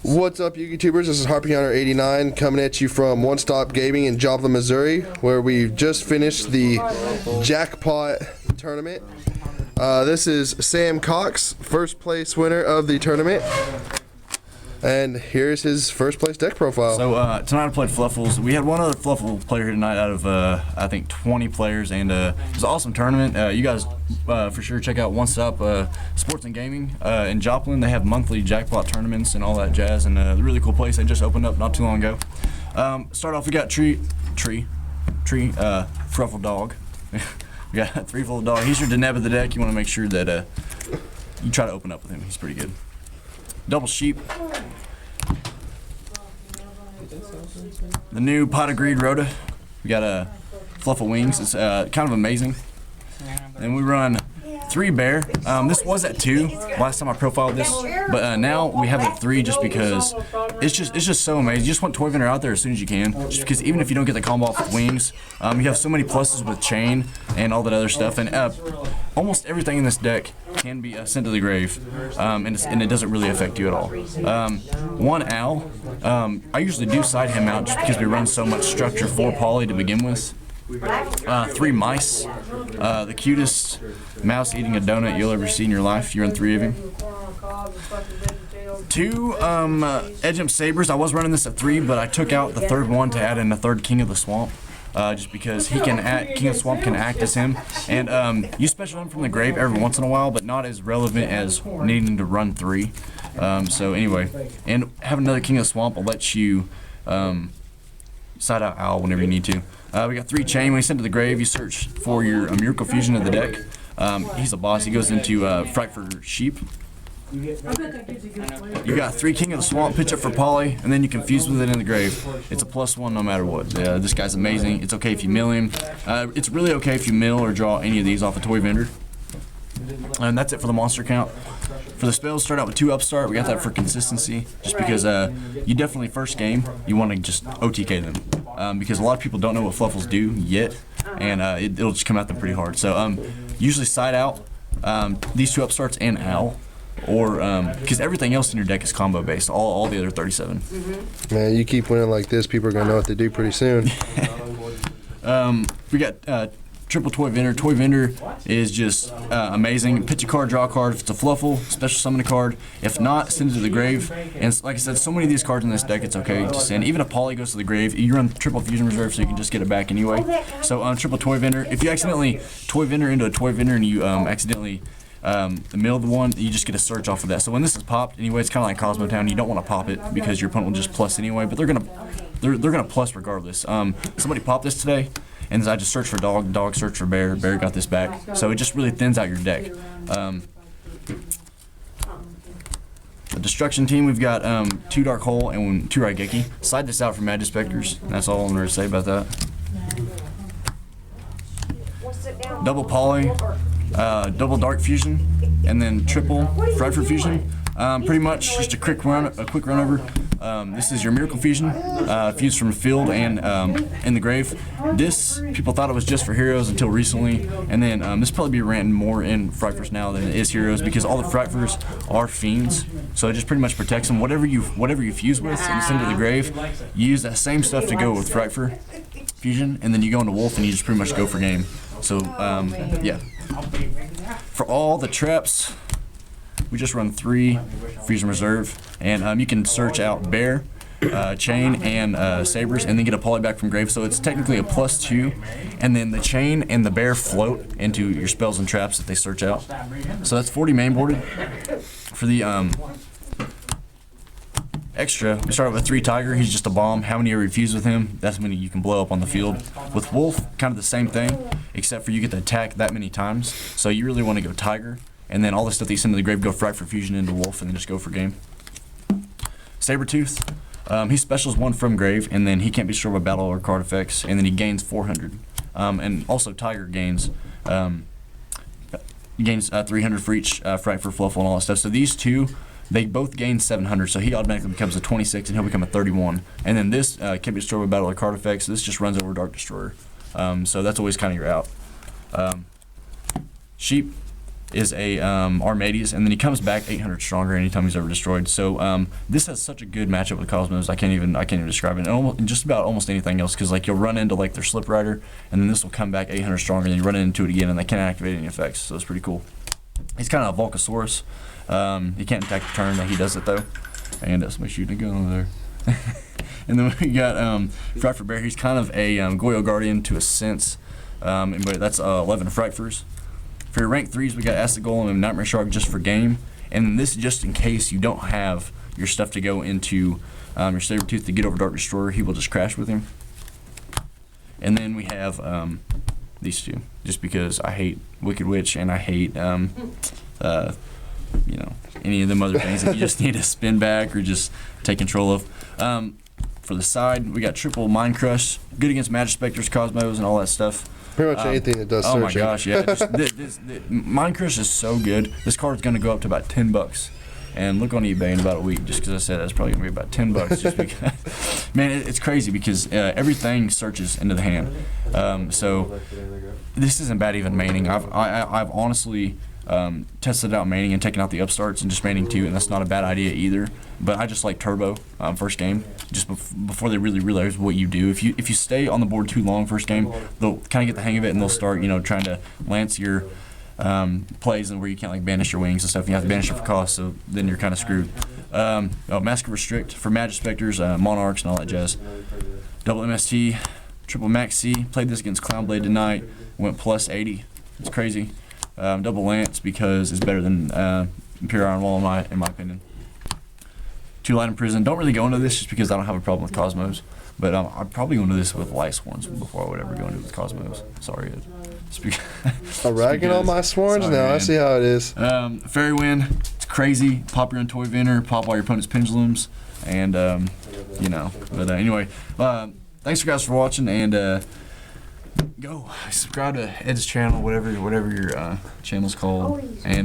What's up, YouTubers? This is HarpyHunter89 coming at you from One Stop Gaming in Joplin, Missouri, where we've just finished the jackpot tournament. This is Sam Cox, first place winner of the tournament. And here's his first place deck profile. So tonight I played Fluffals. We had one other Fluffal player here tonight out of I think 20 players, and it was an awesome tournament. You guys for sure check out One Stop Sports and Gaming in Joplin. They have monthly jackpot tournaments and all that jazz, and a really cool place. They just opened up not too long ago. Start off, we got Fluffal Dog. We got Fluffal Dog. He's your Deneb of the deck. You want to make sure that you try to open up with him. He's pretty good. Double Sheep. The new Pot of Greed Rhoda. We got a Fluffal Wings. It's kind of amazing. And we run 3 Bear. This was at 2 last time I profiled this, but now we have it at 3 just because it's just so amazing. You just want Toy Vendor out there as soon as you can, just because even if you don't get the combo off with Wings, you have so many pluses with Chain and all that other stuff, and almost everything in this deck can be sent to the grave, and it doesn't really affect you at all. 1 Owl. I usually do side him out just because we run so much structure for Poly to begin with. 3 Mice. The cutest mouse eating a donut you'll ever see in your life. You run 3 of him. 2 Edge Imp Sabers. I was running this at 3, but I took out the 3rd one to add in a 3rd King of the Swamp. Just because he can King of the Swamp can act as him, and you special him from the grave every once in a while, but not as relevant as needing to run 3. So anyway, and having another King of the Swamp will let you side out Owl whenever you need to. We got 3 Chain. When you send to the grave, you search for your Miracle Fusion of the deck. He's a boss. He goes into Fright for Sheep. You got 3 King of the Swamp, pitch up for Poly, and then you can fuse with it in the grave. It's a +1 no matter what. This guy's amazing. It's okay if you mill him. It's really okay if you mill or draw any of these off a Toy Vendor. And that's it for the monster count. For the spells, start out with 2 Upstart. We got that for consistency, just because you definitely first game you want to just OTK them, because a lot of people don't know what Fluffals do yet, and it'll just come at them pretty hard. So usually side out these 2 Upstarts and Owl, or because everything else in your deck is combo based, all the other 37. Man, you keep winning like this, people are gonna know what to do pretty soon. We got triple Toy Vendor. Toy Vendor is just amazing. Pitch a card, draw a card. If it's a Fluffal, special summon a card. If not, send it to the grave. And like I said, so many of these cards in this deck, it's okay to send. Even if Poly goes to the grave, you run triple Fusion Reserve so you can just get it back anyway. So triple Toy Vendor. If you accidentally Toy Vendor into a Toy Vendor and you accidentally mill the one, you just get a search off of that. So when this is popped, anyway, it's kind of like Cosmo Town. You don't want to pop it because your opponent will just plus anyway, but they're gonna plus regardless. Somebody popped this today, and I just searched for dog, dog searched for bear, bear got this back. So it just really thins out your deck. The Destruction team, we've got 2 Dark Hole and 2 Raigeki. Side this out for Magic Specters. That's all I'm going to say about that. Double Poly, double Dark Fusion, and then triple Fright for Fusion. Pretty much just a quick run over. This is your Miracle Fusion, fused from the field and in the grave. This, people thought it was just for heroes until recently, and then this probably be ran more in Frighters now than it is heroes, because all the Frighters are fiends, so it just pretty much protects them. Whatever you fuse with and send to the grave, you use that same stuff to go with Frightfur Fusion, and then you go into Wolf and you just pretty much go for game. So yeah. For all the traps, we just run 3 Fusion Reserve, and you can search out Bear, Chain, and Sabers, and then get a Poly back from grave. So it's technically a +2, and then the Chain and the Bear float into your spells and traps that they search out. So that's 40 mainboarded. For the extra, we start with 3 Tiger. He's just a bomb. How many are refused with him? That's how many you can blow up on the field. With Wolf, kind of the same thing, except for you get to attack that many times. So you really want to go Tiger. And then all the stuff that you send to the grave, go Fright for Fusion into Wolf, and then just go for game. Sabretooth, he specials 1 from grave, and then he can't be destroyed by battle or card effects, and then he gains 400. And also Tiger gains 300 for each Fright for Fluffal and all that stuff. So these 2, they both gain 700, so he automatically becomes a 26, and he'll become a 31. And then this can't be destroyed by battle or card effects, so this just runs over Dark Destroyer. So that's always kind of your out. Sheep. is a Armades, and then he comes back 800 stronger anytime he's ever destroyed. So this has such a good matchup with Cosmos. I can't even describe it. And just about almost anything else, because like you'll run into like their Slip Rider, and then this will come back 800 stronger, and then you run into it again, and they can't activate any effects. So it's pretty cool. He's kind of a Volcasaurus. He can't attack the turn that he does it though. And somebody's shooting a gun over there. And then we got Frightful Bear. He's kind of a YUGIOH Guardian to a sense, but that's 11 Frightfurs. For your rank 3s, we got Acid Golem and Nightmare Shark just for game, and this just in case you don't have your stuff to go into your Sabertooth to get over Dark Destroyer. He will just crash with him. And then we have these two, just because I hate Wicked Witch and I hate you know, any of them other things that you just need to spin back or just take control of. For the side, we got triple Mind Crush, good against Magic Specters, Cosmos, and all that stuff. Pretty much anything that does searching. Oh my gosh, yeah. Mind Crush is so good. This card's going to go up to about $10. And look on eBay in about a week, just because I said that's probably going to be about $10. Just because, man, it's crazy because everything searches into the hand. So this isn't bad even maining. I've honestly tested out maining and taken out the upstarts and just maining too, and that's not a bad idea either. But I just like turbo first game, just before they really realize what you do. If you stay on the board too long first game, they'll kind of get the hang of it, and they'll start trying to lance your plays and where you can't like banish your wings and stuff. You have to banish it for cost, so then you're kind of screwed. Mask of Restrict for Magic Specters, Monarchs, and all that jazz. Double MST, triple Max C. Played this against Clownblade tonight. Went plus 80. It's crazy. Double Lance because it's better than Imperial Iron Wall in my opinion. 2 Light Imprison. Don't really go into this just because I don't have a problem with Cosmos, but I'd probably go into this with Light Swarms before I would ever go into it with Cosmos. Sorry, Ed. I'm ragging on my Swarms now. I see how it is. Fairy Wind. It's crazy. Pop your own Toy Vendor. Pop all your opponent's pendulums, and But anyway, thanks guys for watching, and go subscribe to Ed's channel, whatever your channel's called, and